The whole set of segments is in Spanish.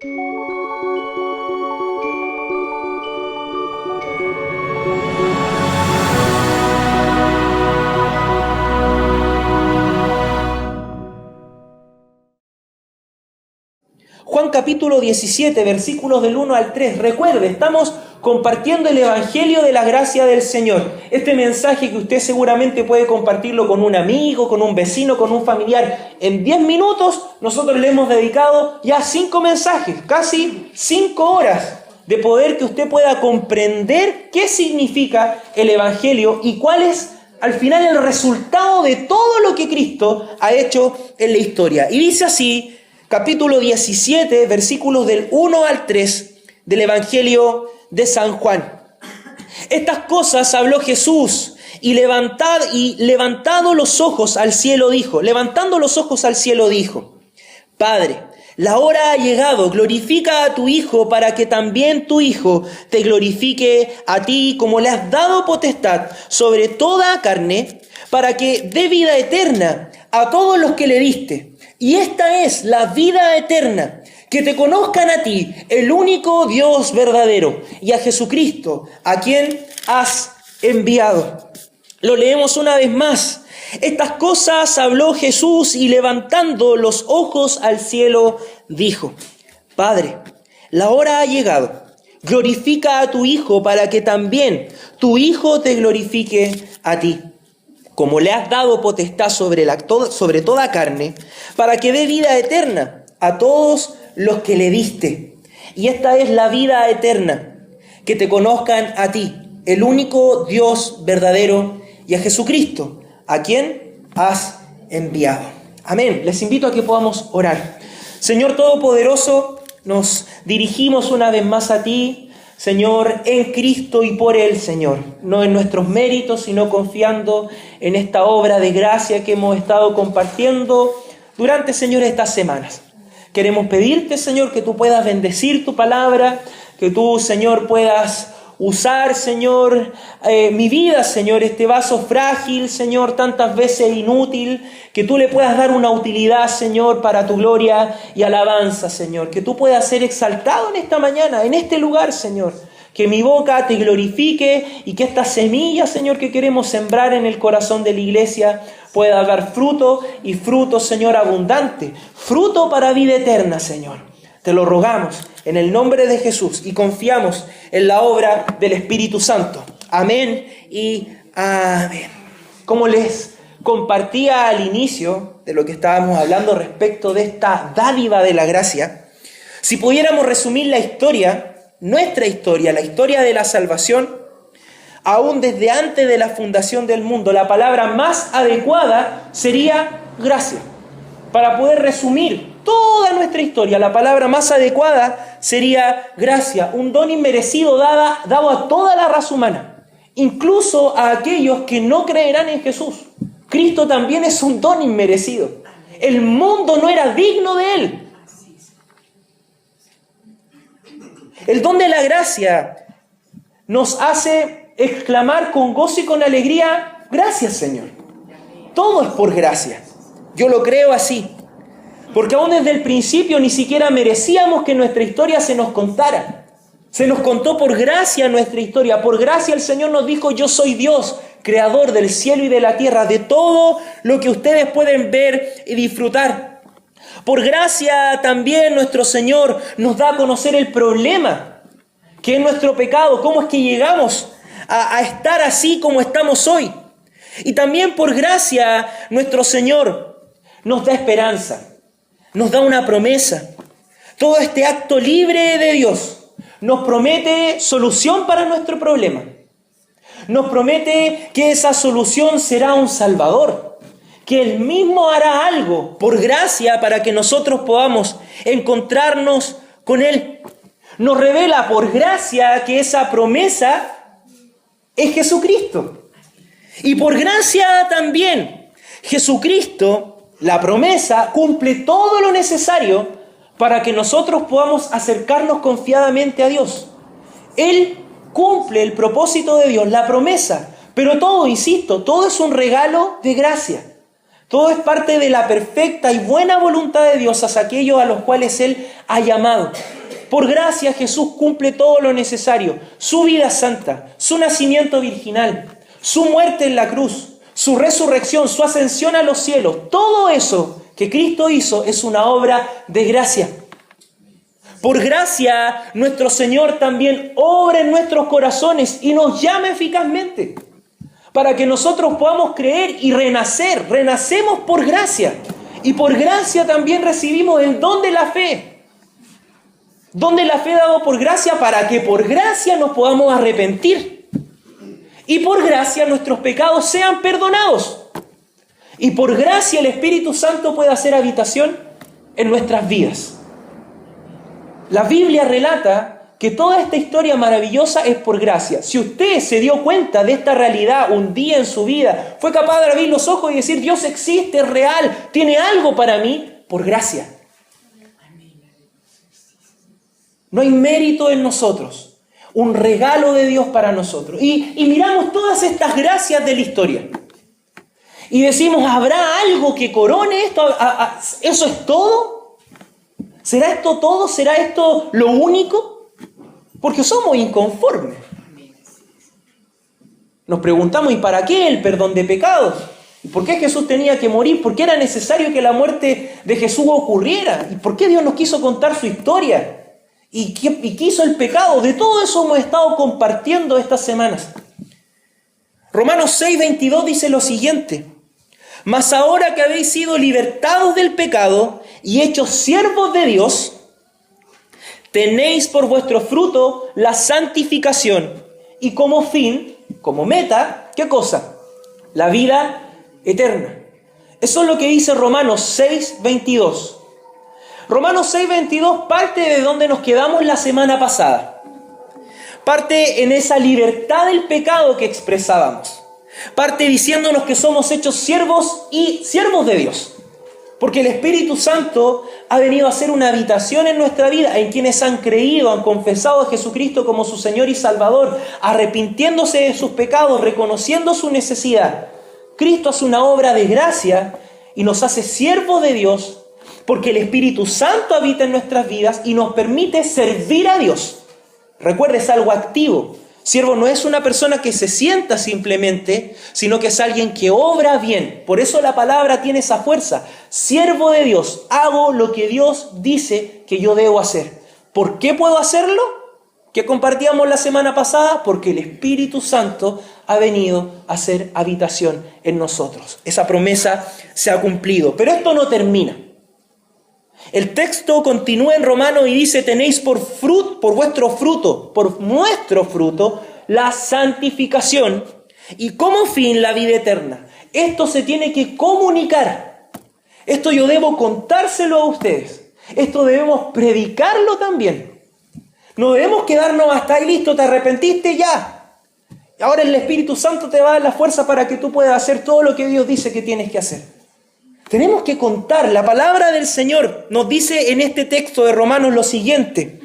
Juan capítulo 17, versículos del 1 al 3. Recuerde, estamos compartiendo el Evangelio de la gracia del Señor. Este mensaje que usted seguramente puede compartirlo con un amigo, con un vecino, con un familiar. En 10 minutos nosotros le hemos dedicado ya 5 mensajes, casi 5 horas de poder que usted pueda comprender qué significa el Evangelio y cuál es al final el resultado de todo lo que Cristo ha hecho en la historia. Y dice así, capítulo 17, versículos del 1 al 3 del Evangelio de San Juan. Estas cosas habló Jesús y levantando los ojos al cielo dijo, Padre, la hora ha llegado, glorifica a tu Hijo para que también tu Hijo te glorifique a ti, como le has dado potestad sobre toda carne, para que dé vida eterna a todos los que le diste. Y esta es la vida eterna, que te conozcan a ti, el único Dios verdadero, y a Jesucristo, a quien has enviado. Lo leemos una vez más. Estas cosas habló Jesús y levantando los ojos al cielo dijo, Padre, la hora ha llegado. Glorifica a tu Hijo para que también tu Hijo te glorifique a ti, como le has dado potestad sobre toda carne, para que dé vida eterna a todos los que le diste. Y esta es la vida eterna, que te conozcan a ti, el único Dios verdadero, y a Jesucristo, a quien has enviado. Amén. Les invito a que podamos orar. Señor Todopoderoso, nos dirigimos una vez más a ti, Señor, en Cristo y por Él, Señor. No en nuestros méritos, sino confiando en esta obra de gracia que hemos estado compartiendo durante, Señor, estas semanas. Queremos pedirte, Señor, que tú puedas bendecir tu palabra, que tú, Señor, puedas usar, Señor, mi vida, Señor, este vaso frágil, Señor, tantas veces inútil, que tú le puedas dar una utilidad, Señor, para tu gloria y alabanza, Señor. Que tú puedas ser exaltado en esta mañana, en este lugar, Señor. Que mi boca te glorifique y que esta semilla, Señor, que queremos sembrar en el corazón de la iglesia pueda dar fruto y fruto, Señor, abundante. Fruto para vida eterna, Señor. Te lo rogamos en el nombre de Jesús y confiamos en la obra del Espíritu Santo. Amén y amén. Como les compartía al inicio de lo que estábamos hablando respecto de esta dádiva de la gracia, si pudiéramos resumir la historia, nuestra historia, la historia de la salvación, aún desde antes de la fundación del mundo, la palabra más adecuada sería gracia. Para poder resumir toda nuestra historia, la palabra más adecuada sería gracia, un don inmerecido dado a toda la raza humana, incluso a aquellos que no creerán en Jesús. Cristo también es un don inmerecido. El mundo no era digno de Él. El don de la gracia nos hace exclamar con gozo y con alegría, gracias, Señor. Todo es por gracia. Yo lo creo así. Porque aún desde el principio ni siquiera merecíamos que nuestra historia se nos contara. Se nos contó por gracia nuestra historia. Por gracia el Señor nos dijo, yo soy Dios, creador del cielo y de la tierra, de todo lo que ustedes pueden ver y disfrutar. Por gracia también nuestro Señor nos da a conocer el problema, que es nuestro pecado, cómo es que llegamos a estar así como estamos hoy. Y también por gracia nuestro Señor nos da esperanza. Nos da una promesa. Todo este acto libre de Dios nos promete solución para nuestro problema. Nos promete que esa solución será un Salvador, que Él mismo hará algo por gracia para que nosotros podamos encontrarnos con Él. Nos revela por gracia que esa promesa es Jesucristo. Y por gracia también Jesucristo, la promesa, cumple todo lo necesario para que nosotros podamos acercarnos confiadamente a Dios. Él cumple el propósito de Dios, la promesa. Pero todo, insisto, todo es un regalo de gracia. Todo es parte de la perfecta y buena voluntad de Dios hacia aquellos a los cuales Él ha llamado. Por gracia Jesús cumple todo lo necesario. Su vida santa, su nacimiento virginal, su muerte en la cruz, su resurrección, su ascensión a los cielos. Todo eso que Cristo hizo es una obra de gracia. Por gracia nuestro Señor también obra en nuestros corazones y nos llama eficazmente para que nosotros podamos creer y renacer. Renacemos por gracia y por gracia también recibimos el don de la fe. Don de la fe dado por gracia para que por gracia nos podamos arrepentir y por gracia nuestros pecados sean perdonados y por gracia el Espíritu Santo pueda hacer habitación en nuestras vidas. La Biblia relata que toda esta historia maravillosa es por gracia. Si usted se dio cuenta de esta realidad un día en su vida, fue capaz de abrir los ojos y decir, Dios existe, es real, tiene algo para mí, por gracia. No hay mérito en nosotros, un regalo de Dios para nosotros. Y miramos todas estas gracias de la historia. Y decimos, ¿habrá algo que corone esto? ¿Eso es todo? ¿Será esto todo? ¿Será esto lo único? Porque somos inconformes. Nos preguntamos, ¿y para qué el perdón de pecados? ¿Y por qué Jesús tenía que morir? ¿Por qué era necesario que la muerte de Jesús ocurriera? ¿Y por qué Dios nos quiso contar su historia? ¿Y qué hizo el pecado? De todo eso hemos estado compartiendo estas semanas. Romanos 6:22 dice lo siguiente: mas ahora que habéis sido libertados del pecado y hechos siervos de Dios, tenéis por vuestro fruto la santificación y como fin, como meta, ¿qué cosa? La vida eterna. Eso es lo que dice Romanos 6:22. Romanos 6:22 parte de donde nos quedamos la semana pasada. Parte en esa libertad del pecado que expresábamos. Parte diciéndonos que somos hechos siervos y siervos de Dios. Porque el Espíritu Santo ha venido a hacer una habitación en nuestra vida, en quienes han creído, han confesado a Jesucristo como su Señor y Salvador, arrepintiéndose de sus pecados, reconociendo su necesidad. Cristo hace una obra de gracia y nos hace siervos de Dios, porque el Espíritu Santo habita en nuestras vidas y nos permite servir a Dios. Recuerda, es algo activo. Siervo no es una persona que se sienta simplemente, sino que es alguien que obra bien. Por eso la palabra tiene esa fuerza. Siervo de Dios, hago lo que Dios dice que yo debo hacer. ¿Por qué puedo hacerlo? ¿Qué compartíamos la semana pasada? Porque el Espíritu Santo ha venido a hacer habitación en nosotros. Esa promesa se ha cumplido. Pero esto no termina. El texto continúa en Romanos y dice, tenéis por vuestro fruto, por nuestro fruto, la santificación y como fin la vida eterna. Esto se tiene que comunicar. Esto yo debo contárselo a ustedes. Esto debemos predicarlo también. No debemos quedarnos hasta ahí, listo, te arrepentiste ya. Ahora el Espíritu Santo te va a dar la fuerza para que tú puedas hacer todo lo que Dios dice que tienes que hacer. Tenemos que contar. La palabra del Señor nos dice en este texto de Romanos lo siguiente: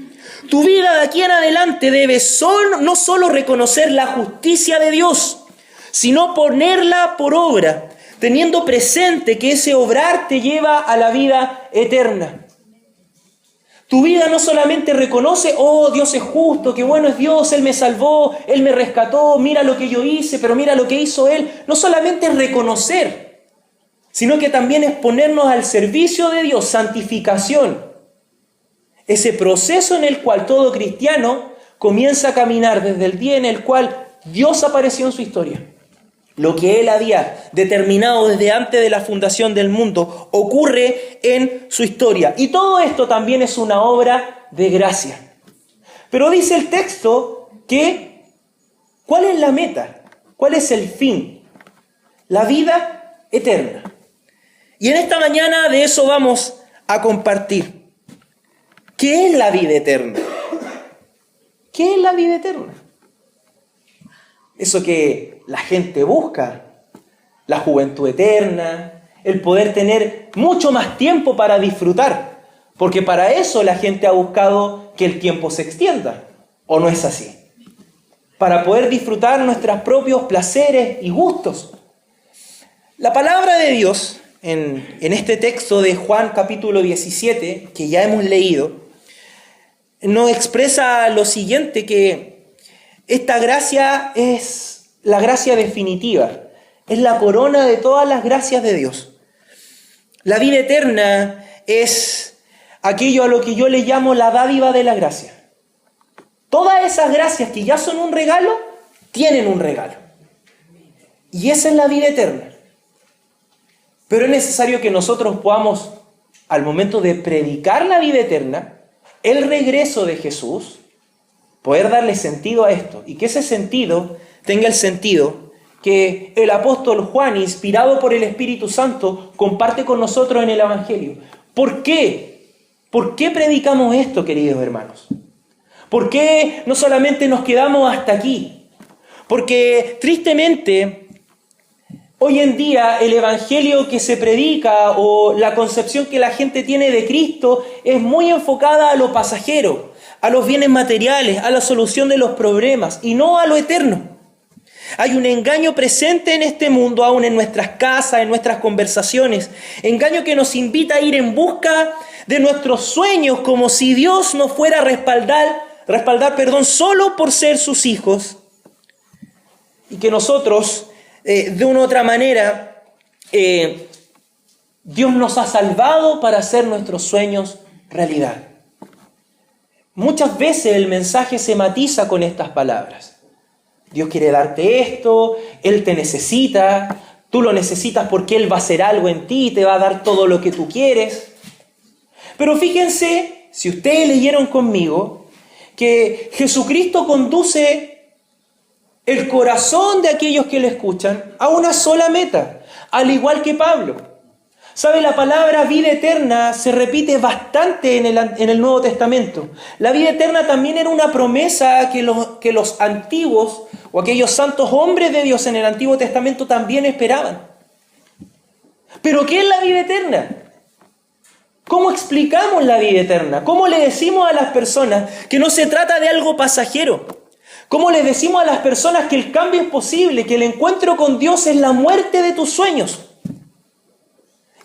tu vida de aquí en adelante debe no solo reconocer la justicia de Dios, sino ponerla por obra, teniendo presente que ese obrar te lleva a la vida eterna. Tu vida no solamente reconoce, oh, Dios es justo, qué bueno es Dios, Él me salvó, Él me rescató, mira lo que yo hice, pero mira lo que hizo Él. No solamente es reconocer, sino que también es ponernos al servicio de Dios, santificación. Ese proceso en el cual todo cristiano comienza a caminar desde el día en el cual Dios apareció en su historia. Lo que Él había determinado desde antes de la fundación del mundo ocurre en su historia. Y todo esto también es una obra de gracia. Pero dice el texto que, ¿cuál es la meta? ¿Cuál es el fin? La vida eterna. Y en esta mañana de eso vamos a compartir. ¿Qué es la vida eterna? ¿Qué es la vida eterna? Eso que la gente busca, la juventud eterna, el poder tener mucho más tiempo para disfrutar, porque para eso la gente ha buscado que el tiempo se extienda, ¿o no es así? Para poder disfrutar nuestros propios placeres y gustos. La palabra de Dios en este texto de Juan capítulo 17, que ya hemos leído, nos expresa lo siguiente, que esta gracia es la gracia definitiva, es la corona de todas las gracias de Dios. La vida eterna es aquello a lo que yo le llamo la dádiva de la gracia. Todas esas gracias que ya son un regalo, tienen un regalo. Y esa es la vida eterna. Pero es necesario que nosotros podamos, al momento de predicar la vida eterna, el regreso de Jesús, poder darle sentido a esto. Y que ese sentido tenga el sentido que el apóstol Juan, inspirado por el Espíritu Santo, comparte con nosotros en el Evangelio. ¿Por qué? ¿Por qué predicamos esto, queridos hermanos? ¿Por qué no solamente nos quedamos hasta aquí? Porque tristemente, hoy en día el evangelio que se predica o la concepción que la gente tiene de Cristo es muy enfocada a lo pasajero, a los bienes materiales, a la solución de los problemas y no a lo eterno. Hay un engaño presente en este mundo, aún en nuestras casas, en nuestras conversaciones. Engaño que nos invita a ir en busca de nuestros sueños como si Dios nos fuera a respaldar, solo por ser sus hijos. Y que nosotros, de una u otra manera, Dios nos ha salvado para hacer nuestros sueños realidad. Muchas veces el mensaje se matiza con estas palabras. Dios quiere darte esto, Él te necesita, tú lo necesitas porque Él va a hacer algo en ti y te va a dar todo lo que tú quieres. Pero fíjense, si ustedes leyeron conmigo, que Jesucristo conduce el corazón de aquellos que le escuchan a una sola meta, al igual que Pablo. ¿Sabe? La palabra vida eterna se repite bastante en el Nuevo Testamento. La vida eterna también era una promesa que los antiguos o aquellos santos hombres de Dios en el Antiguo Testamento también esperaban. ¿Pero qué es la vida eterna? ¿Cómo explicamos la vida eterna? ¿Cómo le decimos a las personas que no se trata de algo pasajero? ¿Cómo le decimos a las personas que el cambio es posible, que el encuentro con Dios es la muerte de tus sueños?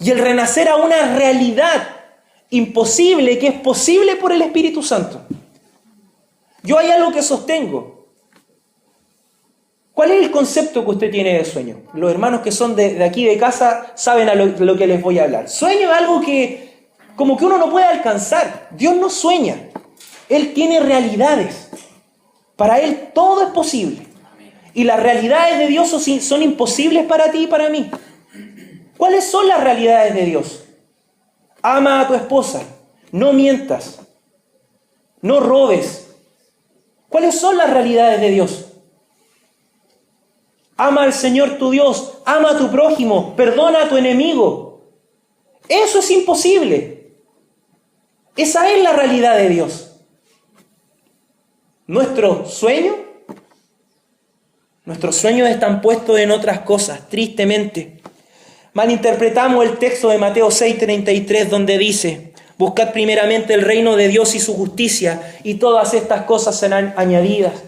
Y el renacer a una realidad imposible que es posible por el Espíritu Santo. Yo hay algo que sostengo. ¿Cuál es el concepto que usted tiene de sueño? Los hermanos que son de aquí de casa saben a lo que les voy a hablar. Sueño es algo que como que uno no puede alcanzar. Dios no sueña. Él tiene realidades. Para Él todo es posible. Y las realidades de Dios son imposibles para ti y para mí. ¿Cuáles son las realidades de Dios? Ama a tu esposa, no mientas, no robes. ¿Cuáles son las realidades de Dios? Ama al Señor tu Dios, ama a tu prójimo, perdona a tu enemigo. Eso es imposible. Esa es la realidad de Dios. Nuestros sueños están puestos en otras cosas, tristemente. Malinterpretamos el texto de Mateo 6:33 donde dice: buscad primeramente el reino de Dios y su justicia y todas estas cosas serán añadidas.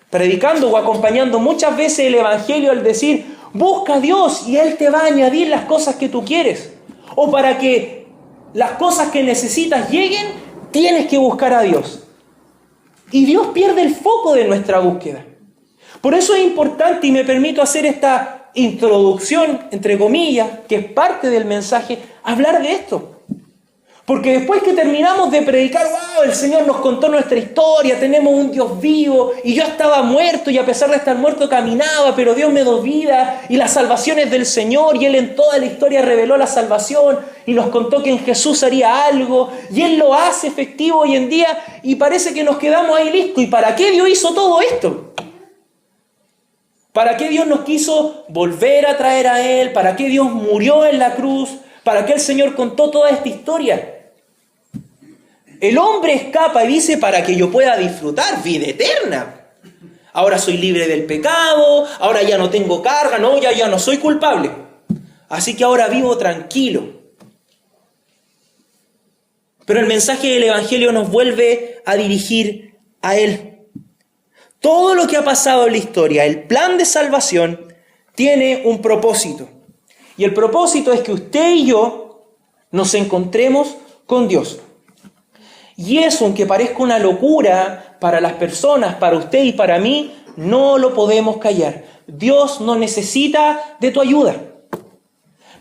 Predicando o acompañando muchas veces el evangelio al decir: busca a Dios y Él te va a añadir las cosas que tú quieres. O para que las cosas que necesitas lleguen, tienes que buscar a Dios. Y Dios pierde el foco de nuestra búsqueda. Por eso es importante, y me permito hacer esta introducción, entre comillas, que es parte del mensaje, hablar de esto. Porque después que terminamos de predicar, wow, el Señor nos contó nuestra historia, tenemos un Dios vivo, y yo estaba muerto, y a pesar de estar muerto caminaba, pero Dios me dio vida, y la salvación es del Señor, y Él en toda la historia reveló la salvación, y nos contó que en Jesús haría algo, y Él lo hace efectivo hoy en día, y parece que nos quedamos ahí listos. ¿Y para qué Dios hizo todo esto? ¿Para qué Dios nos quiso volver a traer a Él? ¿Para qué Dios murió en la cruz? ¿Para qué el Señor contó toda esta historia? El hombre escapa y dice: para que yo pueda disfrutar vida eterna. Ahora soy libre del pecado, ahora ya no tengo carga, no, ya no soy culpable. Así que ahora vivo tranquilo. Pero el mensaje del Evangelio nos vuelve a dirigir a Él. Todo lo que ha pasado en la historia, el plan de salvación, tiene un propósito. Y el propósito es que usted y yo nos encontremos con Dios. Y eso, aunque parezca una locura para las personas, para usted y para mí, no lo podemos callar. Dios no necesita de tu ayuda.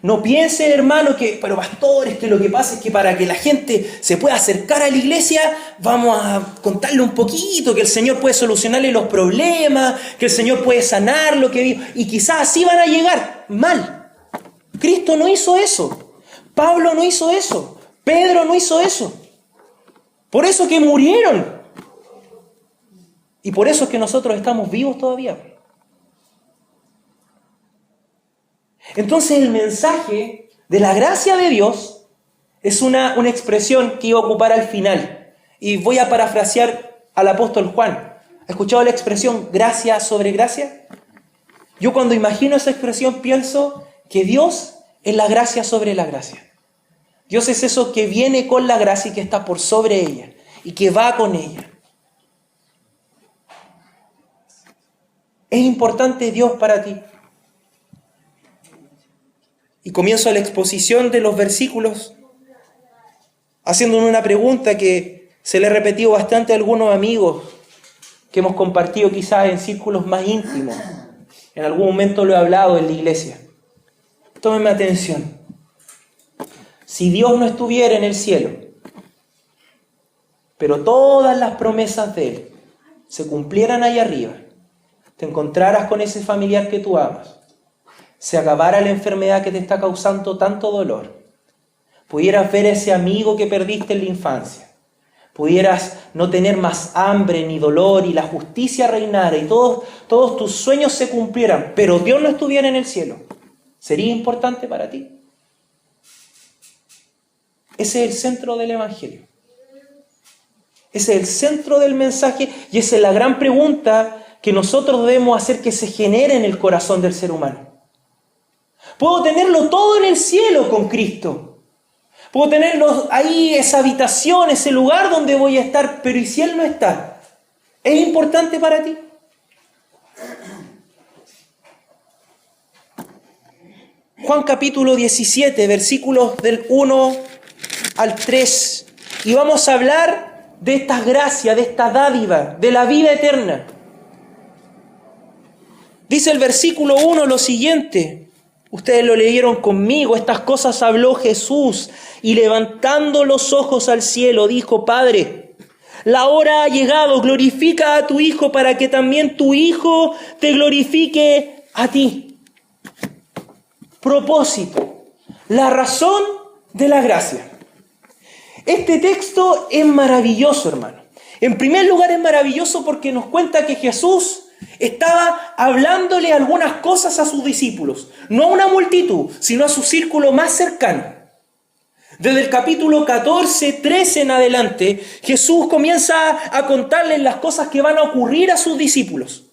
No piense, hermano, pero pastor, que lo que pasa es que para que la gente se pueda acercar a la iglesia, vamos a contarle un poquito, que el Señor puede solucionarle los problemas, que el Señor puede sanar lo que vive, y quizás así van a llegar. Mal. Cristo no hizo eso. Pablo no hizo eso. Pedro no hizo eso. Por eso que murieron. Y por eso es que nosotros estamos vivos todavía. Entonces el mensaje de la gracia de Dios es una expresión que iba a ocupar al final. Y voy a parafrasear al apóstol Juan. ¿Ha escuchado la expresión gracia sobre gracia? Yo cuando imagino esa expresión pienso que Dios es la gracia sobre la gracia. Dios es eso que viene con la gracia y que está por sobre ella y que va con ella. ¿Es importante Dios para ti? Y comienzo la exposición de los versículos haciéndome una pregunta que se le he repetido bastante a algunos amigos que hemos compartido quizás en círculos más íntimos. En algún momento lo he hablado en la iglesia. Tómenme atención. Si Dios no estuviera en el cielo, pero todas las promesas de Él se cumplieran allá arriba, te encontraras con ese familiar que tú amas, se acabara la enfermedad que te está causando tanto dolor, pudieras ver a ese amigo que perdiste en la infancia, pudieras no tener más hambre ni dolor y la justicia reinara y todos tus sueños se cumplieran, pero Dios no estuviera en el cielo, ¿sería importante para ti? Ese es el centro del Evangelio. Ese es el centro del mensaje y esa es la gran pregunta que nosotros debemos hacer que se genere en el corazón del ser humano. Puedo tenerlo todo en el cielo con Cristo. Puedo tenerlo ahí, esa habitación, ese lugar donde voy a estar, pero ¿y si Él no está? ¿Es importante para ti? Juan capítulo 17, versículos del 1 al 3. Y vamos a hablar de estas gracias, de esta dádiva, de la vida eterna. Dice el versículo 1 lo siguiente. Ustedes lo leyeron conmigo. Estas cosas habló Jesús y levantando los ojos al cielo dijo: Padre, la hora ha llegado, glorifica a tu Hijo para que también tu Hijo te glorifique a ti. Propósito, la razón de la gracia. Este texto es maravilloso, hermano. En primer lugar es maravilloso porque nos cuenta que Jesús estaba hablándole algunas cosas a sus discípulos, no a una multitud, sino a su círculo más cercano. Desde el capítulo 14, 13 en adelante, Jesús comienza a contarles las cosas que van a ocurrir a sus discípulos.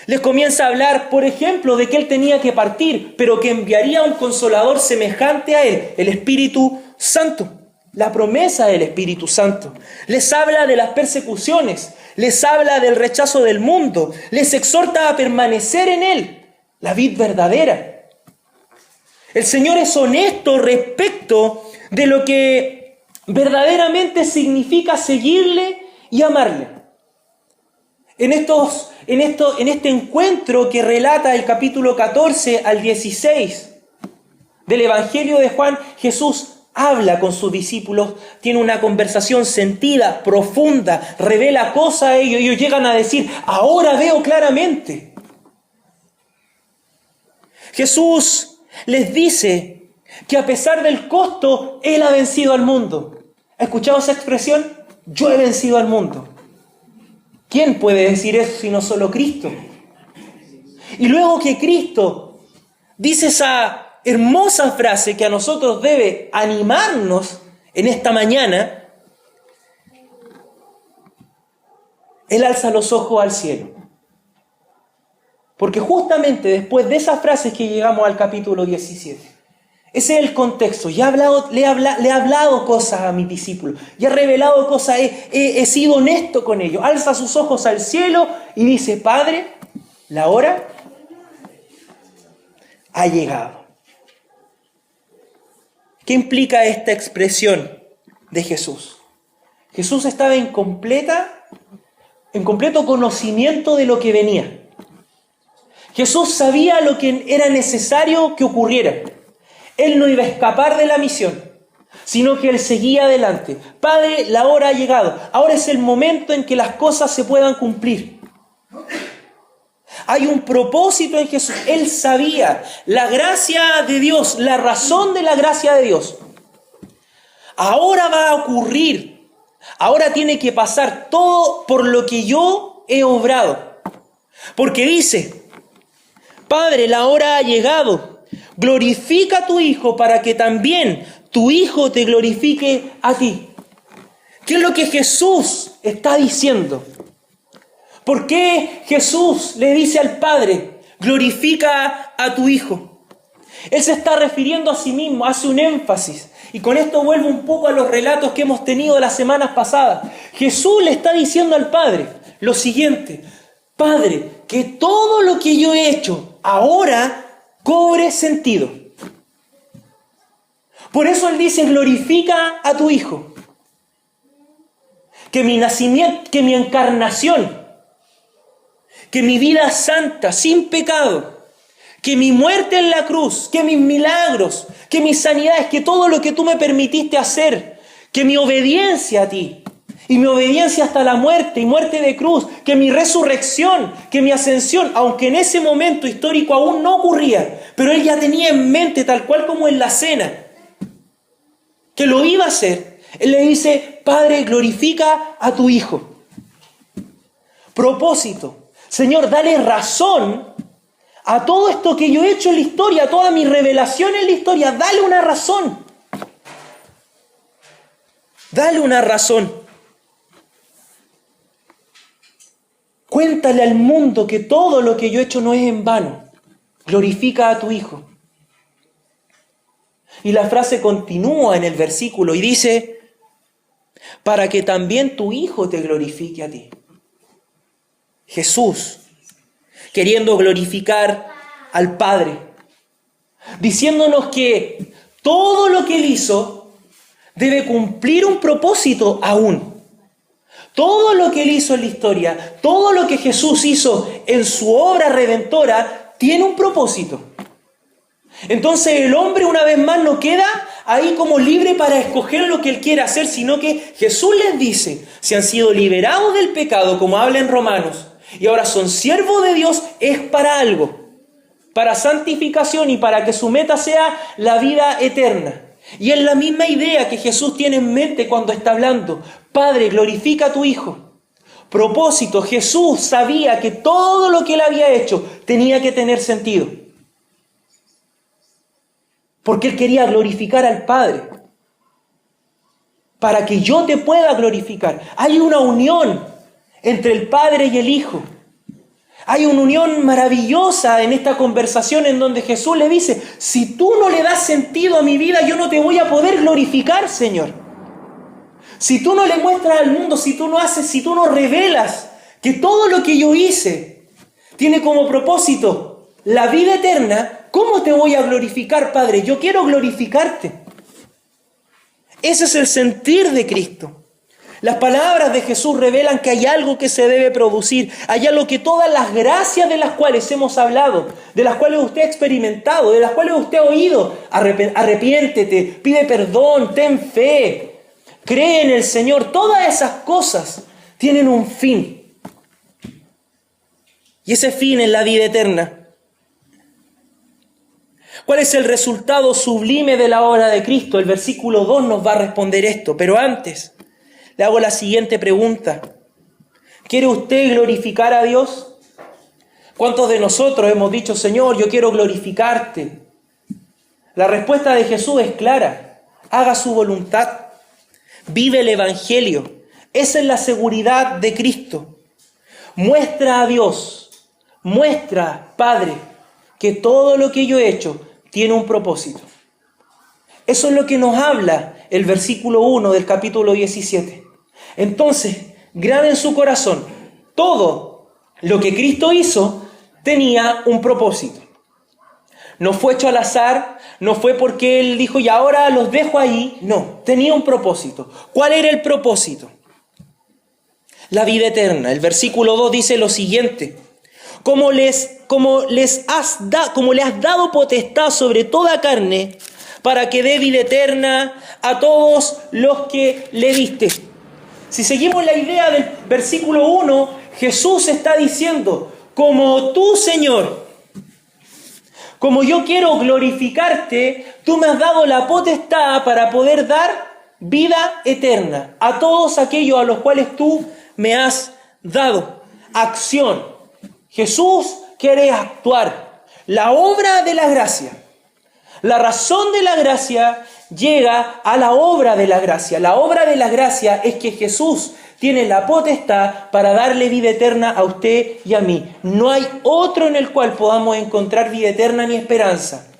Les comienza a hablar, por ejemplo, de que Él tenía que partir, pero que enviaría un consolador semejante a Él, el Espíritu Santo. La promesa del Espíritu Santo. Les habla de las persecuciones, les habla del rechazo del mundo, les exhorta a permanecer en Él, la vid verdadera. El Señor es honesto respecto de lo que verdaderamente significa seguirle y amarle. En este encuentro que relata el capítulo 14 al 16 del Evangelio de Juan, Jesús habla con sus discípulos, tiene una conversación sentida, profunda, revela cosas a ellos. Ellos llegan a decir: ahora veo claramente. Jesús les dice que a pesar del costo, Él ha vencido al mundo. ¿Ha escuchado esa expresión? Yo he vencido al mundo. ¿Quién puede decir eso sino solo Cristo? Y luego que Cristo dice esa hermosa frase que a nosotros debe animarnos en esta mañana, Él alza los ojos al cielo. Porque justamente después de esas frases que llegamos al capítulo 17, ese es el contexto. Le he hablado cosas a mis discípulos, ya he revelado cosas, he sido honesto con ellos. Alza sus ojos al cielo y dice: Padre, la hora ha llegado. ¿Qué implica esta expresión de Jesús? Jesús estaba en completo conocimiento de lo que venía. Jesús sabía lo que era necesario que ocurriera. Él no iba a escapar de la misión, sino que Él seguía adelante. Padre, la hora ha llegado. Ahora es el momento en que las cosas se puedan cumplir. Hay un propósito en Jesús. Él sabía la gracia de Dios, la razón de la gracia de Dios. Ahora va a ocurrir. Ahora tiene que pasar todo por lo que yo he obrado. Porque dice, Padre, la hora ha llegado. Glorifica a tu Hijo para que también tu Hijo te glorifique a ti. ¿Qué es lo que Jesús está diciendo? ¿Por qué Jesús le dice al Padre, glorifica a tu Hijo? Él se está refiriendo a sí mismo, hace un énfasis. Y con esto vuelvo un poco a los relatos que hemos tenido las semanas pasadas. Jesús le está diciendo al Padre lo siguiente: Padre, que todo lo que yo he hecho ahora cobre sentido. Por eso Él dice, glorifica a tu Hijo. Que mi nacimiento, que mi encarnación, que mi vida santa, sin pecado, que mi muerte en la cruz, que mis milagros, que mis sanidades, que todo lo que tú me permitiste hacer, que mi obediencia a ti, y mi obediencia hasta la muerte y muerte de cruz, que mi resurrección, que mi ascensión, aunque en ese momento histórico aún no ocurría, pero Él ya tenía en mente, tal cual como en la cena, que lo iba a hacer. Él le dice, Padre, glorifica a tu Hijo. Propósito. Señor, dale razón a todo esto que yo he hecho en la historia, a toda mi revelación en la historia. Dale una razón. Dale una razón. Cuéntale al mundo que todo lo que yo he hecho no es en vano. Glorifica a tu Hijo. Y la frase continúa en el versículo y dice, para que también tu Hijo te glorifique a ti. Jesús, queriendo glorificar al Padre, diciéndonos que todo lo que Él hizo debe cumplir un propósito aún. Todo lo que Él hizo en la historia, todo lo que Jesús hizo en su obra redentora, tiene un propósito. Entonces el hombre una vez más no queda ahí como libre para escoger lo que él quiere hacer, sino que Jesús les dice, si han sido liberados del pecado, como habla en Romanos, y ahora son siervos de Dios, es para algo, para santificación y para que su meta sea la vida eterna. Y es la misma idea que Jesús tiene en mente cuando está hablando, Padre, glorifica a tu Hijo. Propósito, Jesús sabía que todo lo que Él había hecho tenía que tener sentido. Porque Él quería glorificar al Padre. Para que yo te pueda glorificar. Hay una unión entre el Padre y el Hijo. Hay una unión maravillosa en esta conversación en donde Jesús le dice, si tú no le das sentido a mi vida, yo no te voy a poder glorificar, Señor. Si tú no le muestras al mundo, si tú no revelas que todo lo que yo hice tiene como propósito la vida eterna, ¿cómo te voy a glorificar, Padre? Yo quiero glorificarte. Ese es el sentir de Cristo. Las palabras de Jesús revelan que hay algo que se debe producir. Hay algo que todas las gracias de las cuales hemos hablado, de las cuales usted ha experimentado, de las cuales usted ha oído, arrepiéntete, pide perdón, ten fe, cree en el Señor. Todas esas cosas tienen un fin. Y ese fin es la vida eterna. ¿Cuál es el resultado sublime de la obra de Cristo? El versículo 2 nos va a responder esto. Pero antes, le hago la siguiente pregunta. ¿Quiere usted glorificar a Dios? ¿Cuántos de nosotros hemos dicho, Señor, yo quiero glorificarte? La respuesta de Jesús es clara. Haga su voluntad. Vive el Evangelio. Esa es la seguridad de Cristo. Muestra a Dios. Muestra, Padre, que todo lo que yo he hecho tiene un propósito. Eso es lo que nos habla el versículo 1 del capítulo 17. Entonces, grabe en su corazón, todo lo que Cristo hizo tenía un propósito. No fue hecho al azar, no fue porque Él dijo, y ahora los dejo ahí. No, tenía un propósito. ¿Cuál era el propósito? La vida eterna. El versículo 2 dice lo siguiente: como le has dado potestad sobre toda carne, para que dé vida eterna a todos los que le diste. Si seguimos la idea del versículo 1, Jesús está diciendo, como tú, Señor, como yo quiero glorificarte, tú me has dado la potestad para poder dar vida eterna a todos aquellos a los cuales tú me has dado. Acción. Jesús quiere actuar. La obra de la gracia. La razón de la gracia llega a la obra de la gracia. La obra de la gracia es que Jesús tiene la potestad para darle vida eterna a usted y a mí. No hay otro en el cual podamos encontrar vida eterna ni esperanza.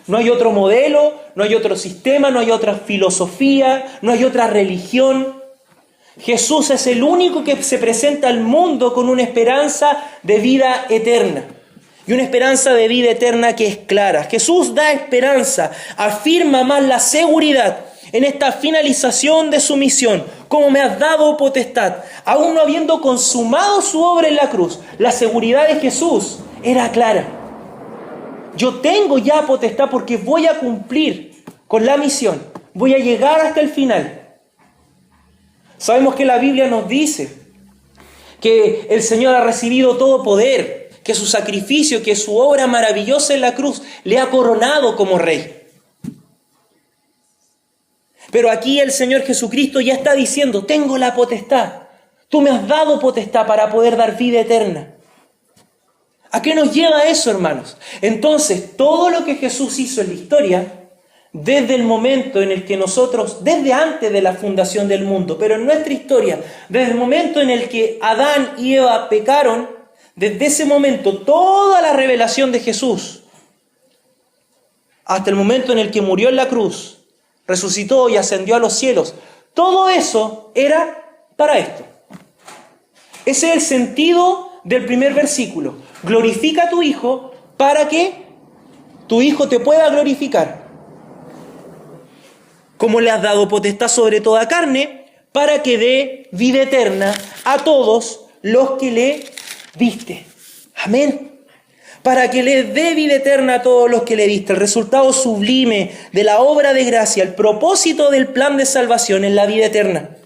No hay otro modelo, no hay otro sistema, no hay otra filosofía, no hay otra religión. Jesús es el único que se presenta al mundo con una esperanza de vida eterna. Y una esperanza de vida eterna que es clara. Jesús da esperanza, afirma más la seguridad en esta finalización de su misión. Como me has dado potestad, aún no habiendo consumado su obra en la cruz, la seguridad de Jesús era clara. Yo tengo ya potestad porque voy a cumplir con la misión. Voy a llegar hasta el final. Sabemos que la Biblia nos dice que el Señor ha recibido todo poder, que su sacrificio, que su obra maravillosa en la cruz le ha coronado como rey. Pero aquí el Señor Jesucristo ya está diciendo, tengo la potestad. Tú me has dado potestad para poder dar vida eterna. ¿A qué nos lleva eso, hermanos? Entonces, todo lo que Jesús hizo en la historia, desde el momento en el que nosotros, desde antes de la fundación del mundo, pero en nuestra historia, desde el momento en el que Adán y Eva pecaron, desde ese momento, toda la revelación de Jesús, hasta el momento en el que murió en la cruz, resucitó y ascendió a los cielos, todo eso era para esto. Ese es el sentido del primer versículo. Glorifica a tu Hijo para que tu Hijo te pueda glorificar. Como le has dado potestad sobre toda carne, para que dé vida eterna a todos los que le diste. Amén. Para que le dé vida eterna a todos los que le diste. El resultado sublime de la obra de gracia, el propósito del plan de salvación es la vida eterna.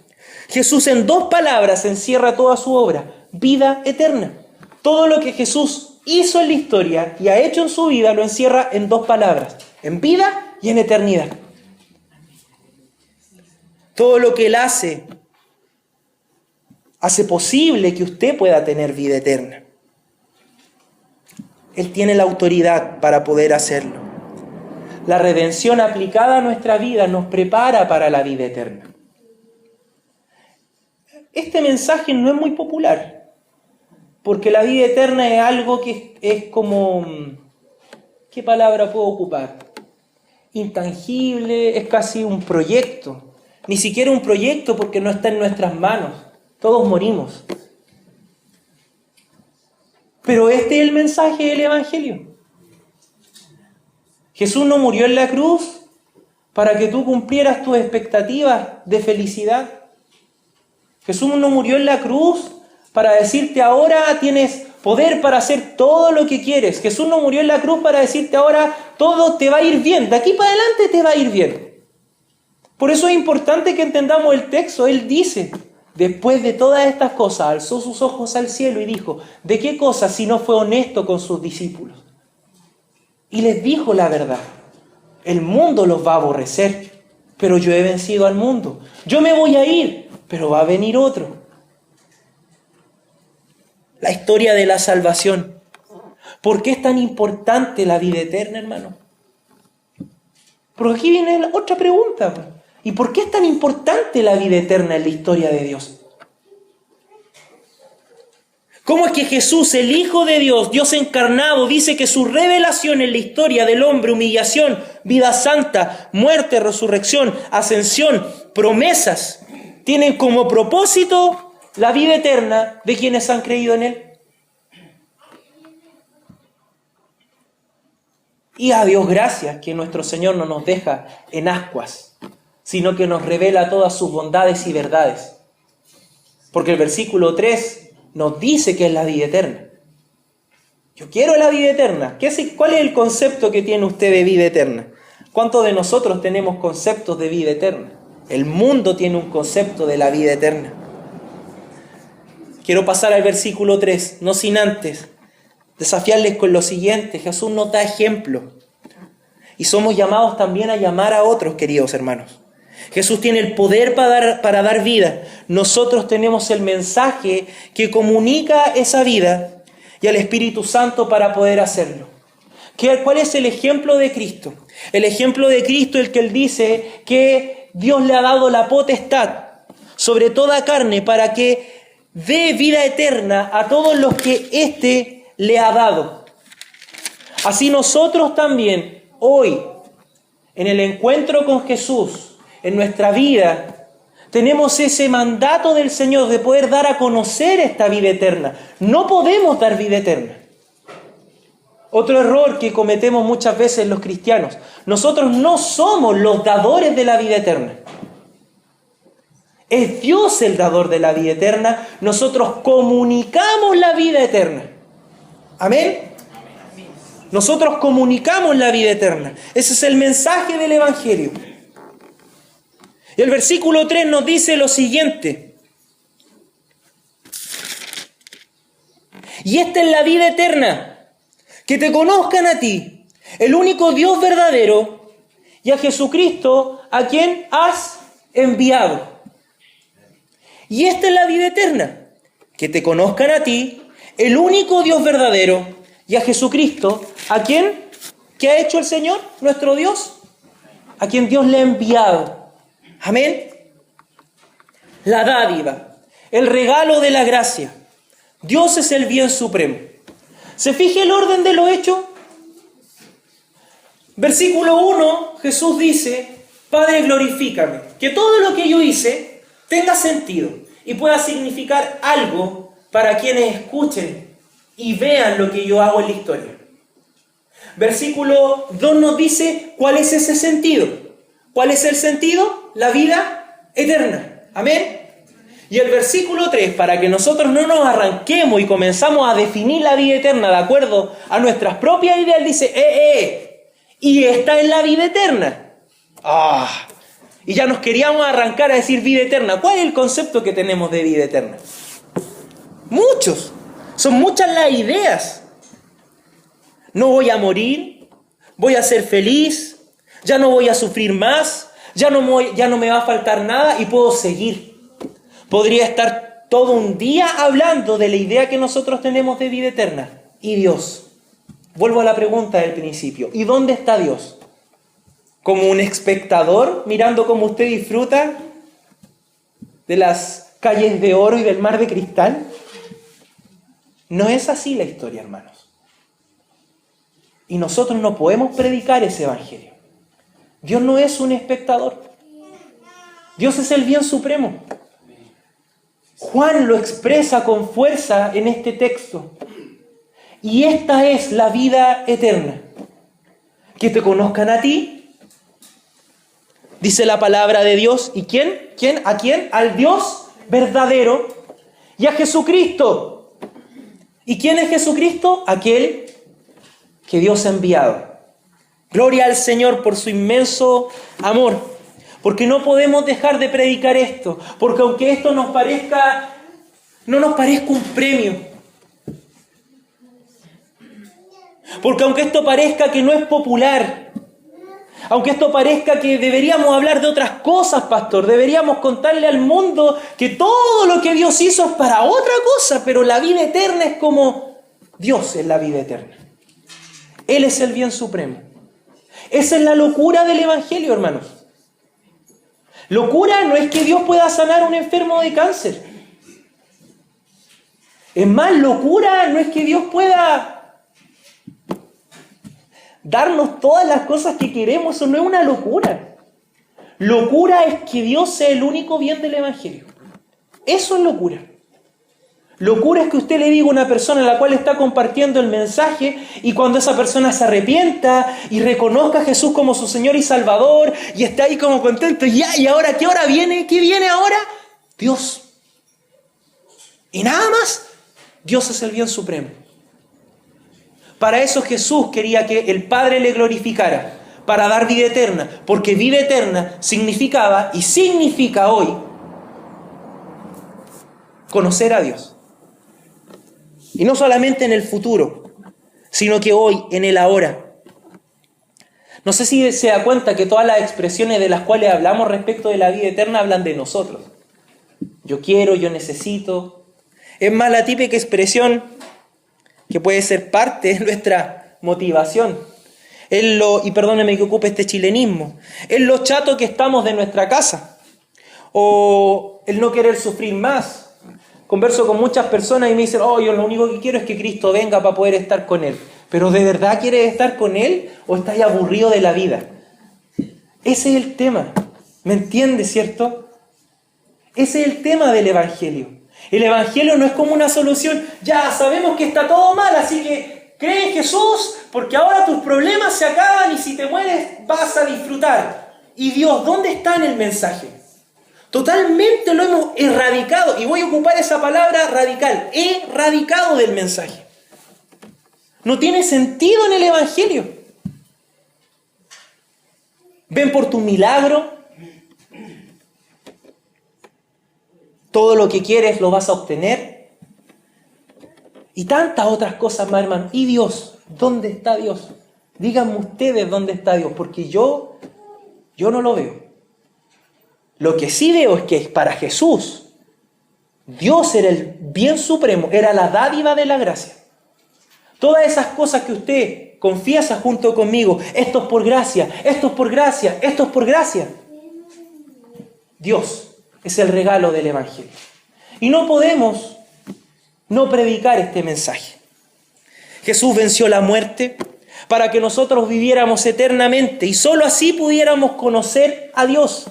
Jesús en 2 palabras encierra toda su obra. Vida eterna. Todo lo que Jesús hizo en la historia y ha hecho en su vida lo encierra en 2 palabras. En vida y en eternidad. Todo lo que Él hace posible que usted pueda tener vida eterna. Él tiene la autoridad para poder hacerlo. La redención aplicada a nuestra vida nos prepara para la vida eterna. Este mensaje no es muy popular, porque la vida eterna es algo que es como, ¿qué palabra puedo ocupar? Intangible, es casi un proyecto. Ni siquiera un proyecto porque no está en nuestras manos. Todos morimos. Pero este es el mensaje del Evangelio. Jesús no murió en la cruz para que tú cumplieras tus expectativas de felicidad. Jesús no murió en la cruz para decirte ahora tienes poder para hacer todo lo que quieres. Jesús no murió en la cruz para decirte ahora todo te va a ir bien. De aquí para adelante te va a ir bien. Por eso es importante que entendamos el texto. Él dice, después de todas estas cosas, alzó sus ojos al cielo y dijo, ¿de qué cosa si no fue honesto con sus discípulos? Y les dijo la verdad. El mundo los va a aborrecer, pero yo he vencido al mundo. Yo me voy a ir, pero va a venir otro. La historia de la salvación. ¿Por qué es tan importante la vida eterna, hermano? Porque aquí viene la otra pregunta. ¿Y por qué es tan importante la vida eterna en la historia de Dios? ¿Cómo es que Jesús, el Hijo de Dios, Dios encarnado, dice que su revelación en la historia del hombre, humillación, vida santa, muerte, resurrección, ascensión, promesas, tienen como propósito la vida eterna de quienes han creído en Él? Y a Dios gracias que nuestro Señor no nos deja en ascuas, sino que nos revela todas sus bondades y verdades. Porque el versículo 3 nos dice que es la vida eterna. Yo quiero la vida eterna. ¿Cuál es el concepto que tiene usted de vida eterna? ¿Cuántos de nosotros tenemos conceptos de vida eterna? El mundo tiene un concepto de la vida eterna. Quiero pasar al versículo 3, no sin antes desafiarles con lo siguiente. Jesús nos da ejemplo. Y somos llamados también a llamar a otros, queridos hermanos. Jesús tiene el poder para dar vida. Nosotros tenemos el mensaje que comunica esa vida y al Espíritu Santo para poder hacerlo. ¿Cuál es el ejemplo de Cristo? El ejemplo de Cristo es el que Él dice que Dios le ha dado la potestad sobre toda carne para que dé vida eterna a todos los que éste le ha dado. Así nosotros también, hoy, en el encuentro con Jesús, en nuestra vida, tenemos ese mandato del Señor de poder dar a conocer esta vida eterna. No podemos dar vida eterna. Otro error que cometemos muchas veces los cristianos. Nosotros no somos los dadores de la vida eterna. Es Dios el dador de la vida eterna. Nosotros comunicamos la vida eterna. Amén. Nosotros comunicamos la vida eterna. Ese es el mensaje del Evangelio. Y el versículo 3 nos dice lo siguiente. Y esta es la vida eterna, que te conozcan a ti, el único Dios verdadero, y a Jesucristo, a quien has enviado. Y esta es la vida eterna, que te conozcan a ti, el único Dios verdadero, y a Jesucristo, a quien, ¿qué ha hecho el Señor, nuestro Dios? A quien Dios le ha enviado. Amén. La dádiva, el regalo de la gracia. Dios es el bien supremo. ¿Se fija el orden de lo hecho? Versículo 1, Jesús dice, Padre, glorifícame. Que todo lo que yo hice tenga sentido y pueda significar algo para quienes escuchen y vean lo que yo hago en la historia. Versículo 2 nos dice cuál es ese sentido. ¿Cuál es el sentido? La vida eterna. Amén. Y el versículo 3, para que nosotros no nos arranquemos y comenzamos a definir la vida eterna de acuerdo a nuestras propias ideas, dice, y esta es la vida eterna. Y ya nos queríamos arrancar a decir vida eterna. ¿Cuál es el concepto que tenemos de vida eterna? Muchos. Son muchas las ideas. No voy a morir, voy a ser feliz, ya no voy a sufrir más, ya no me va a faltar nada y puedo seguir. Podría estar todo un día hablando de la idea que nosotros tenemos de vida eterna. ¿Y Dios? Vuelvo a la pregunta del principio. ¿Y dónde está Dios? ¿Como un espectador mirando cómo usted disfruta de las calles de oro y del mar de cristal? No es así la historia, hermanos. Y nosotros no podemos predicar ese evangelio. Dios no es un espectador. Dios es el bien supremo. Juan lo expresa con fuerza en este texto. Y esta es la vida eterna. Que te conozcan a ti, dice la palabra de Dios. ¿Y quién? ¿A quién? Al Dios verdadero y a Jesucristo. ¿Y quién es Jesucristo? Aquel que Dios ha enviado. Gloria al Señor por su inmenso amor. Porque no podemos dejar de predicar esto. Porque aunque esto no nos parezca un premio. Porque aunque esto parezca que no es popular. Aunque esto parezca que deberíamos hablar de otras cosas, pastor. Deberíamos contarle al mundo que todo lo que Dios hizo es para otra cosa. Pero la vida eterna es como Dios es la vida eterna. Él es el bien supremo. Esa es la locura del evangelio, hermanos. Locura no es que Dios pueda sanar a un enfermo de cáncer. Es más, locura no es que Dios pueda darnos todas las cosas que queremos. Eso no es una locura. Locura es que Dios sea el único bien del evangelio. Eso es locura. Locura es que usted le diga a una persona a la cual está compartiendo el mensaje y cuando esa persona se arrepienta y reconozca a Jesús como su Señor y Salvador y está ahí como contento, ¿y ahora qué hora viene? ¿Qué viene ahora? Dios. Y nada más, Dios es el bien supremo. Para eso Jesús quería que el Padre le glorificara, para dar vida eterna, porque vida eterna significaba y significa hoy conocer a Dios. Y no solamente en el futuro, sino que hoy, en el ahora. No sé si se da cuenta que todas las expresiones de las cuales hablamos respecto de la vida eterna hablan de nosotros. Yo quiero, yo necesito. Es más la típica expresión que puede ser parte de nuestra motivación. Y perdóneme que ocupe este chilenismo, es lo chato que estamos de nuestra casa. O el no querer sufrir más. Converso con muchas personas y me dicen, yo lo único que quiero es que Cristo venga para poder estar con Él. ¿Pero de verdad quieres estar con Él o estás aburrido de la vida? Ese es el tema. ¿Me entiendes, cierto? Ese es el tema del Evangelio. El Evangelio no es como una solución. Ya sabemos que está todo mal, así que cree en Jesús porque ahora tus problemas se acaban y si te mueres vas a disfrutar. ¿Y Dios dónde está en el mensaje? Totalmente lo hemos erradicado, y voy a ocupar esa palabra radical, erradicado del mensaje. No tiene sentido en el Evangelio. Ven por tu milagro, todo lo que quieres lo vas a obtener, y tantas otras cosas más, hermano. ¿Y Dios? ¿Dónde está Dios? Díganme ustedes dónde está Dios, porque yo no lo veo. Lo que sí veo es que para Jesús, Dios era el bien supremo, era la dádiva de la gracia. Todas esas cosas que usted confiesa junto conmigo, esto es por gracia, esto es por gracia, esto es por gracia. Dios es el regalo del Evangelio. Y no podemos no predicar este mensaje. Jesús venció la muerte para que nosotros viviéramos eternamente y solo así pudiéramos conocer a Dios.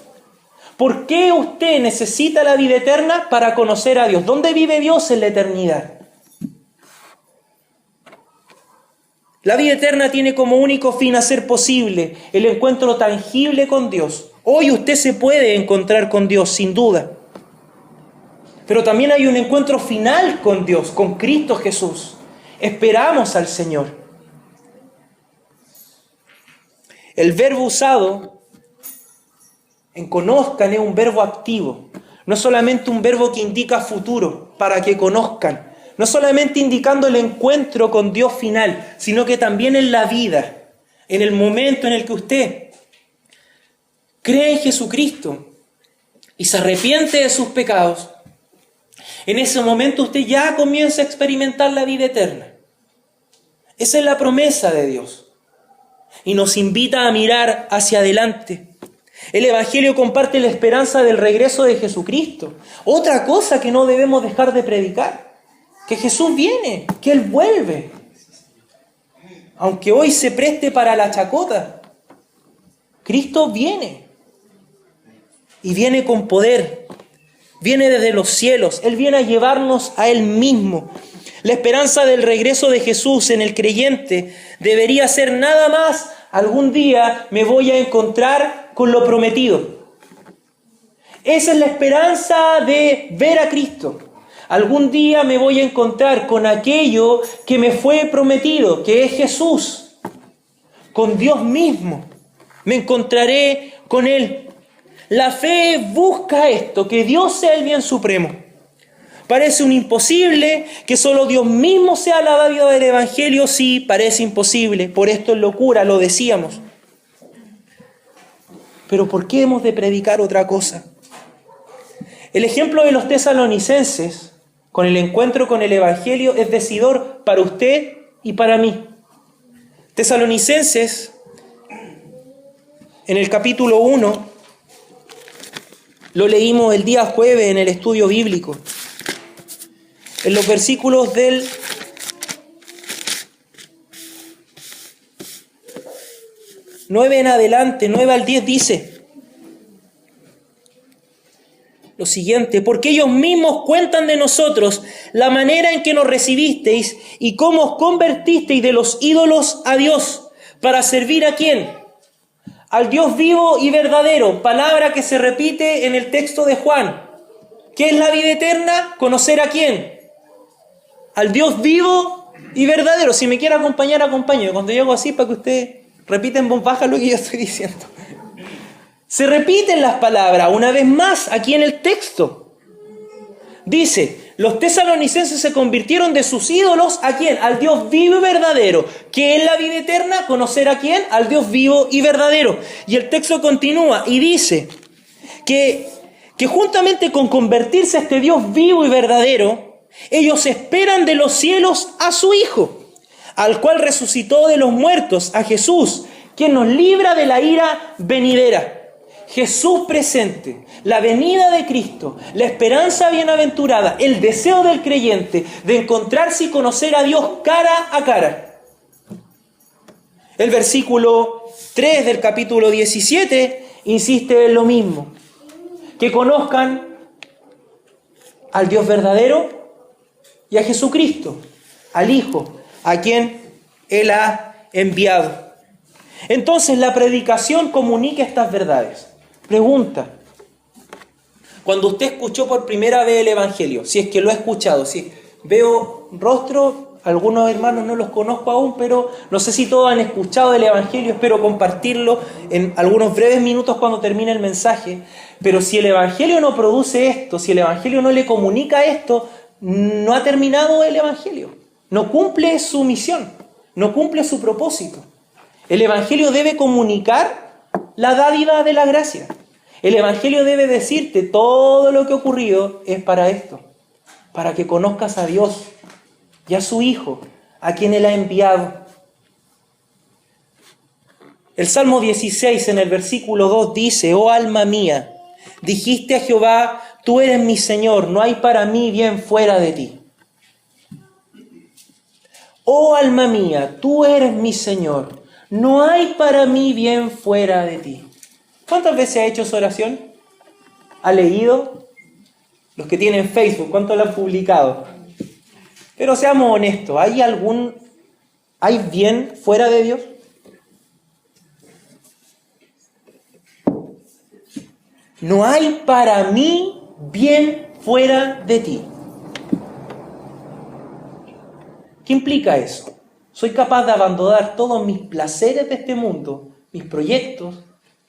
¿Por qué usted necesita la vida eterna? Para conocer a Dios. ¿Dónde vive Dios en la eternidad? La vida eterna tiene como único fin hacer posible el encuentro tangible con Dios. Hoy usted se puede encontrar con Dios, sin duda. Pero también hay un encuentro final con Dios, con Cristo Jesús. Esperamos al Señor. El verbo usado en conozcan es un verbo activo. No es solamente un verbo que indica futuro, para que conozcan. No es solamente indicando el encuentro con Dios final, sino que también en la vida, en el momento en el que usted cree en Jesucristo y se arrepiente de sus pecados, en ese momento usted ya comienza a experimentar la vida eterna. Esa es la promesa de Dios. Y nos invita a mirar hacia adelante. El Evangelio comparte la esperanza del regreso de Jesucristo. Otra cosa que no debemos dejar de predicar. Que Jesús viene, que Él vuelve. Aunque hoy se preste para la chacota, Cristo viene. Y viene con poder. Viene desde los cielos. Él viene a llevarnos a Él mismo. La esperanza del regreso de Jesús en el creyente debería ser nada más: algún día me voy a encontrar con lo prometido. Esa es la esperanza de ver a Cristo. Algún día me voy a encontrar con aquello que me fue prometido, que es Jesús, con Dios mismo. Me encontraré con Él. La fe busca esto, que Dios sea el bien supremo. Parece un imposible que solo Dios mismo sea la dádiva del Evangelio. Sí, parece imposible. Por esto es locura, lo decíamos. Pero ¿por qué hemos de predicar otra cosa? El ejemplo de los tesalonicenses con el encuentro con el Evangelio es decidor para usted y para mí. Tesalonicenses, en el capítulo 1, lo leímos el día jueves en el estudio bíblico. En los versículos del 9 en adelante, 9 al 10 dice lo siguiente, porque ellos mismos cuentan de nosotros la manera en que nos recibisteis y cómo os convertisteis de los ídolos a Dios, para servir ¿a quién? Al Dios vivo y verdadero, palabra que se repite en el texto de Juan. ¿Qué es la vida eterna? ¿Conocer a quién? Al Dios vivo y verdadero. Si me quiere acompañar, acompáñeme. Cuando yo hago así, para que usted repita en voz baja lo que yo estoy diciendo. Se repiten las palabras una vez más aquí en el texto. Dice, los tesalonicenses se convirtieron de sus ídolos ¿a quién? Al Dios vivo y verdadero. ¿Qué es la vida eterna? ¿Conocer a quién? Al Dios vivo y verdadero. Y el texto continúa y dice que juntamente con convertirse a este Dios vivo y verdadero, ellos esperan de los cielos a su Hijo, al cual resucitó de los muertos, a Jesús, quien nos libra de la ira venidera. Jesús presente, la venida de Cristo, la esperanza bienaventurada, el deseo del creyente de encontrarse y conocer a Dios cara a cara. El versículo 3 del capítulo 17 insiste en lo mismo, que conozcan al Dios verdadero y a Jesucristo, al Hijo, a quien Él ha enviado. Entonces la predicación comunica estas verdades. Pregunta, cuando usted escuchó por primera vez el Evangelio, si es que lo ha escuchado, si veo rostro, algunos hermanos no los conozco aún, pero no sé si todos han escuchado el Evangelio, espero compartirlo en algunos breves minutos cuando termine el mensaje, pero si el Evangelio no produce esto, si el Evangelio no le comunica esto, no ha terminado el Evangelio, no cumple su misión, no cumple su propósito. El Evangelio debe comunicar la dádiva de la gracia. El Evangelio debe decirte todo lo que ha ocurrido es para esto, para que conozcas a Dios y a su Hijo, a quien Él ha enviado. El Salmo 16 en el versículo 2 dice, oh alma mía, dijiste a Jehová, tú eres mi Señor, no hay para mí bien fuera de ti. Oh alma mía, tú eres mi Señor, no hay para mí bien fuera de ti. ¿Cuántas veces ha hecho esa oración? ¿Ha leído? Los que tienen Facebook, ¿cuántos la han publicado? Pero seamos honestos, ¿hay bien fuera de Dios? No hay para mí bien fuera de ti. ¿Qué implica eso? Soy capaz de abandonar todos mis placeres de este mundo, mis proyectos,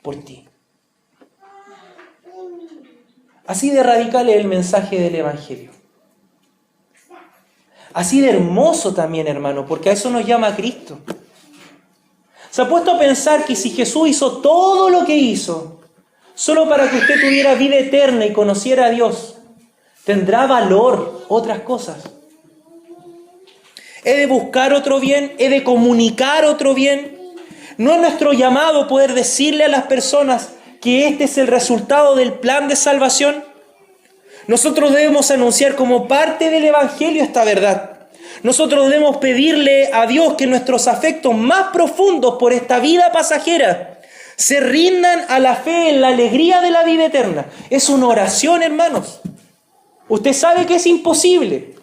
por ti. Así de radical es el mensaje del Evangelio. Así de hermoso también, hermano, porque a eso nos llama Cristo. ¿Se ha puesto a pensar que si Jesús hizo todo lo que hizo, solo para que usted tuviera vida eterna y conociera a Dios, tendrá valor otras cosas? ¿He de buscar otro bien? ¿He de comunicar otro bien? ¿No es nuestro llamado poder decirle a las personas que este es el resultado del plan de salvación? Nosotros debemos anunciar como parte del Evangelio esta verdad. Nosotros debemos pedirle a Dios que nuestros afectos más profundos por esta vida pasajera se rindan a la fe en la alegría de la vida eterna. Es una oración, hermanos. Usted sabe que es imposible.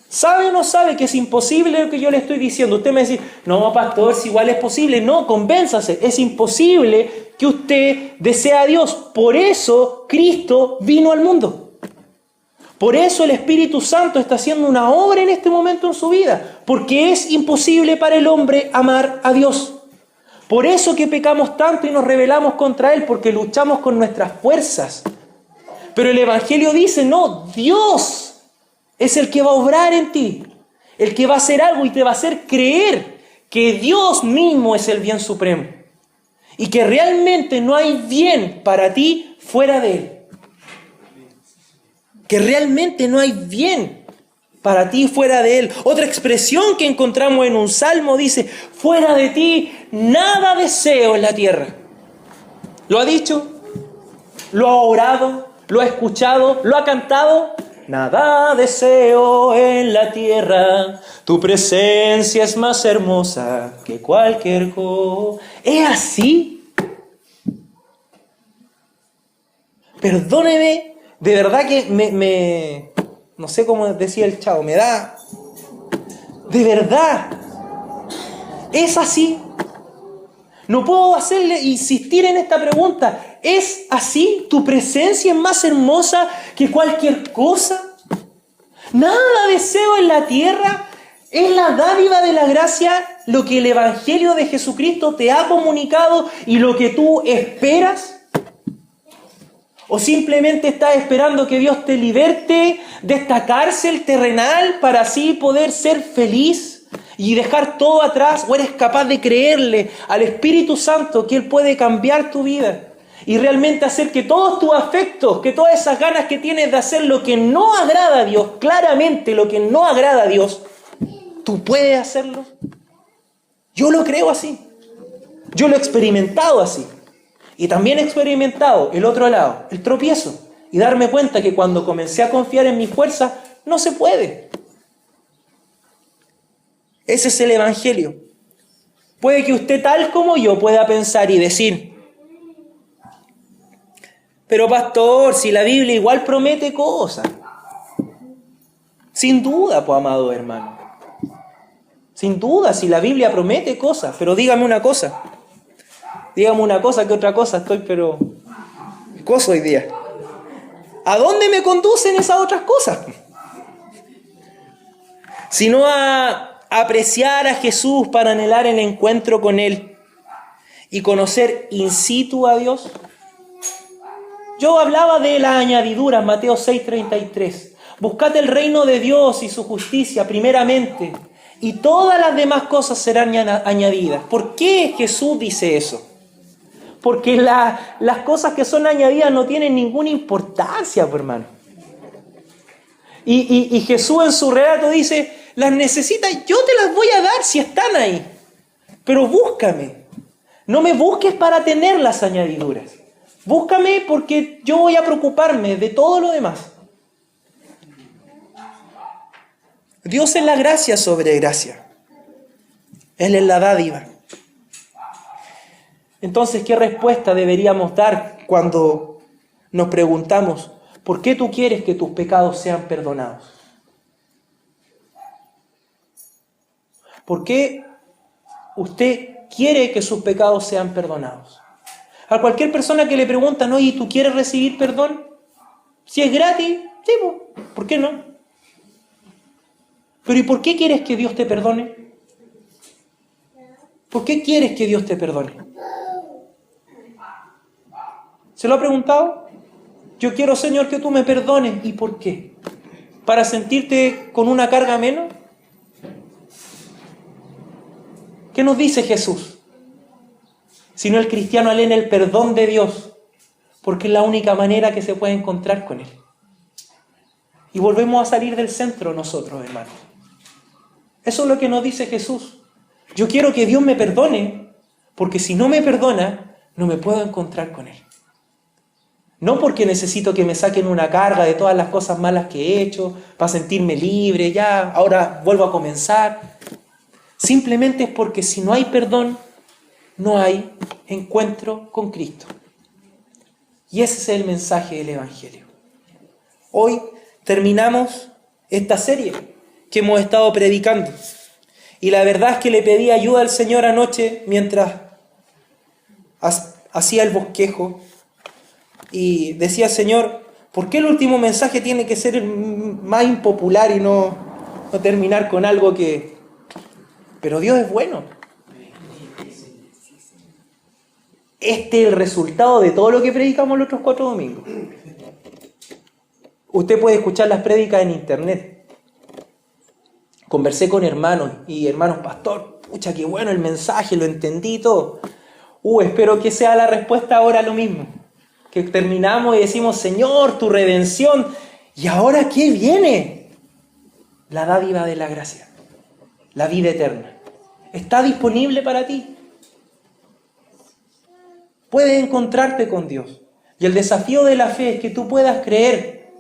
¿Sabe o no sabe que es imposible lo que yo le estoy diciendo? Usted me dice, no, pastor, si igual es posible. No, convénzase, es imposible que usted desee a Dios. Por eso Cristo vino al mundo. Por eso el Espíritu Santo está haciendo una obra en este momento en su vida. Porque es imposible para el hombre amar a Dios. Por eso que pecamos tanto y nos rebelamos contra Él, porque luchamos con nuestras fuerzas. Pero el Evangelio dice, no, Dios es el que va a obrar en ti, el que va a hacer algo y te va a hacer creer que Dios mismo es el bien supremo y que realmente no hay bien para ti fuera de Él. Que realmente no hay bien para ti fuera de Él. Otra expresión que encontramos en un salmo dice, fuera de ti nada deseo en la tierra. ¿Lo ha dicho? ¿Lo ha orado? ¿Lo ha escuchado? ¿Lo ha cantado? Nada deseo en la tierra, tu presencia es más hermosa que cualquier cosa. ¿Es así? Perdóneme De verdad que no sé cómo decía el Chavo, me da... De verdad, ¿es así? No puedo insistir en esta pregunta. ¿Es así? ¿Tu presencia es más hermosa que cualquier cosa? Nada deseo en la tierra. ¿Es la dádiva de la gracia lo que el Evangelio de Jesucristo te ha comunicado y lo que tú esperas? ¿O simplemente estás esperando que Dios te liberte de esta cárcel terrenal para así poder ser feliz y dejar todo atrás? ¿O eres capaz de creerle al Espíritu Santo que Él puede cambiar tu vida y realmente hacer que todos tus afectos, que todas esas ganas que tienes de hacer lo que no agrada a Dios, claramente lo que no agrada a Dios, tú puedes hacerlo? Yo lo creo así. Yo lo he experimentado así. Y también he experimentado el otro lado, el tropiezo. Y darme cuenta que cuando comencé a confiar en mi fuerza, no se puede. Ese es el Evangelio. Puede que usted, tal como yo, pueda pensar y decir: pero pastor, si la Biblia igual promete cosas. Sin duda, pues, amado hermano. Sin duda, si la Biblia promete cosas. Pero dígame una cosa. Dígame una cosa que otra cosa. Estoy pero... cosa hoy día. ¿A dónde me conducen esas otras cosas? Sino a apreciar a Jesús para anhelar el encuentro con Él y conocer in situ a Dios. Yo hablaba de las añadiduras, Mateo 6:33. Buscad el reino de Dios y su justicia primeramente, y todas las demás cosas serán añadidas. ¿Por qué Jesús dice eso? Porque las cosas que son añadidas no tienen ninguna importancia, pues, hermano. Y Jesús en su relato dice: las necesitas, yo te las voy a dar si están ahí. Pero búscame. No me busques para tener las añadiduras. Búscame porque yo voy a preocuparme de todo lo demás. Dios es la gracia sobre gracia. Él es la dádiva. Entonces, ¿qué respuesta deberíamos dar cuando nos preguntamos: ¿por qué tú quieres que tus pecados sean perdonados? ¿Por qué usted quiere que sus pecados sean perdonados? A cualquier persona que le preguntan: oye, ¿tú quieres recibir perdón? Si es gratis, sí, ¿por qué no? Pero ¿y por qué quieres que Dios te perdone? ¿Por qué quieres que Dios te perdone? ¿Se lo ha preguntado? Yo quiero, Señor, que tú me perdones. ¿Y por qué? ¿Para sentirte con una carga menos? ¿Qué nos dice Jesús? Si no, el cristiano anhela el perdón de Dios, porque es la única manera que se puede encontrar con Él. Y volvemos a salir del centro nosotros, hermanos. Eso es lo que nos dice Jesús. Yo quiero que Dios me perdone, porque si no me perdona, no me puedo encontrar con Él. No porque necesito que me saquen una carga de todas las cosas malas que he hecho, para sentirme libre, ya, ahora vuelvo a comenzar. Simplemente es porque si no hay perdón, no hay encuentro con Cristo. Y ese es el mensaje del Evangelio. Hoy terminamos esta serie que hemos estado predicando. Y la verdad es que le pedí ayuda al Señor anoche mientras hacía el bosquejo. Y decía: Señor, ¿por qué el último mensaje tiene que ser el más impopular y no terminar con algo que... Pero Dios es bueno. Este es el resultado de todo lo que predicamos los otros 4 domingos. Usted puede escuchar las prédicas en internet. Conversé con hermanos y hermanos: pastor, pucha, qué bueno el mensaje, lo entendí todo. Espero que sea la respuesta ahora lo mismo. Que terminamos y decimos: Señor, tu redención. ¿Y ahora qué viene? La dádiva de la gracia. La vida eterna. Está disponible para ti. Puedes encontrarte con Dios. Y el desafío de la fe es que tú puedas creer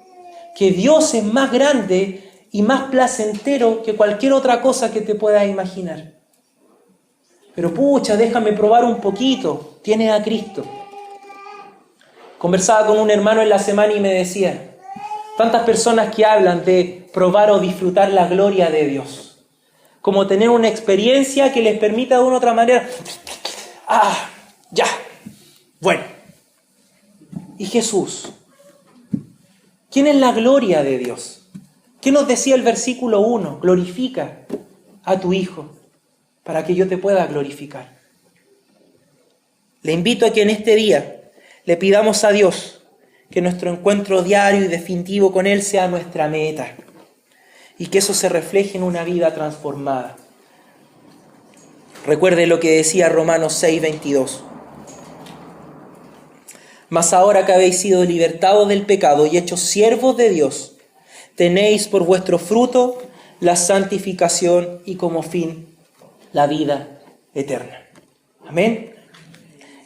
que Dios es más grande y más placentero que cualquier otra cosa que te puedas imaginar. Pero pucha, déjame probar un poquito. Tienes a Cristo. Conversaba con un hermano en la semana y me decía: Tantas personas que hablan de probar o disfrutar la gloria de Dios, como tener una experiencia que les permita de una u otra manera, ya, bueno. ¿Y Jesús? ¿Quién es la gloria de Dios? ¿Qué nos decía el versículo 1? Glorifica a tu Hijo para que yo te pueda glorificar. Le invito a que en este día le pidamos a Dios que nuestro encuentro diario y definitivo con Él sea nuestra meta y que eso se refleje en una vida transformada. Recuerde lo que decía Romanos 6:22. Mas ahora que habéis sido libertados del pecado y hechos siervos de Dios, tenéis por vuestro fruto la santificación y como fin la vida eterna. Amén.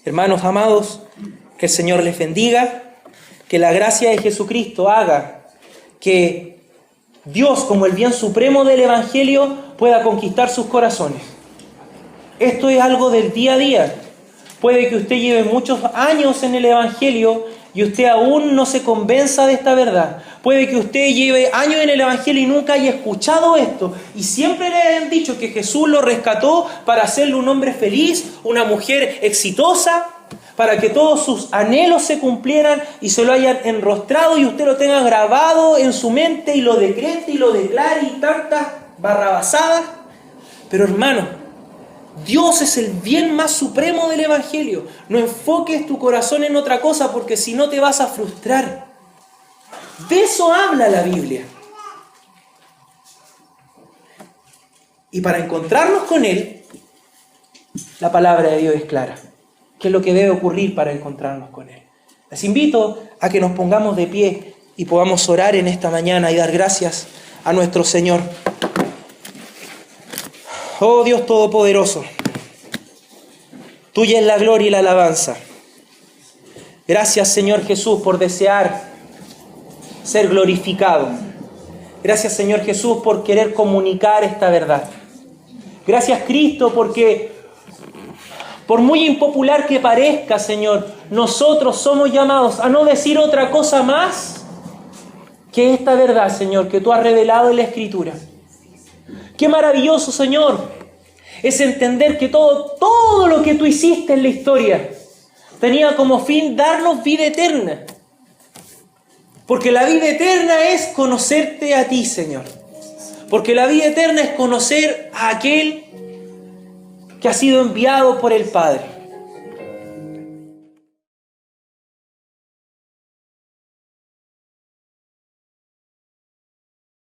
Hermanos amados, que el Señor les bendiga, que la gracia de Jesucristo haga que Dios, como el bien supremo del Evangelio, pueda conquistar sus corazones. Esto es algo del día a día. Puede que usted lleve muchos años en el Evangelio y usted aún no se convenza de esta verdad. Puede que usted lleve años en el Evangelio y nunca haya escuchado esto. Y siempre le han dicho que Jesús lo rescató para hacerle un hombre feliz, una mujer exitosa, para que todos sus anhelos se cumplieran y se lo hayan enrostrado y usted lo tenga grabado en su mente y lo decrete y lo declare y tantas barrabasadas. Pero hermano, Dios es el bien más supremo del Evangelio. No enfoques tu corazón en otra cosa porque si no te vas a frustrar. De eso habla la Biblia. Y para encontrarnos con Él, la palabra de Dios es clara. ¿Qué es lo que debe ocurrir para encontrarnos con Él? Les invito a que nos pongamos de pie y podamos orar en esta mañana y dar gracias a nuestro Señor. Oh Dios Todopoderoso, tuya es la gloria y la alabanza. Gracias Señor Jesús por desear ser glorificado. Gracias Señor Jesús por querer comunicar esta verdad. Gracias Cristo porque por muy impopular que parezca, Señor, nosotros somos llamados a no decir otra cosa más que esta verdad, Señor, que tú has revelado en la Escritura. Qué maravilloso, Señor, es entender que todo lo que tú hiciste en la historia tenía como fin darnos vida eterna. Porque la vida eterna es conocerte a ti, Señor. Porque la vida eterna es conocer a aquel que ha sido enviado por el Padre.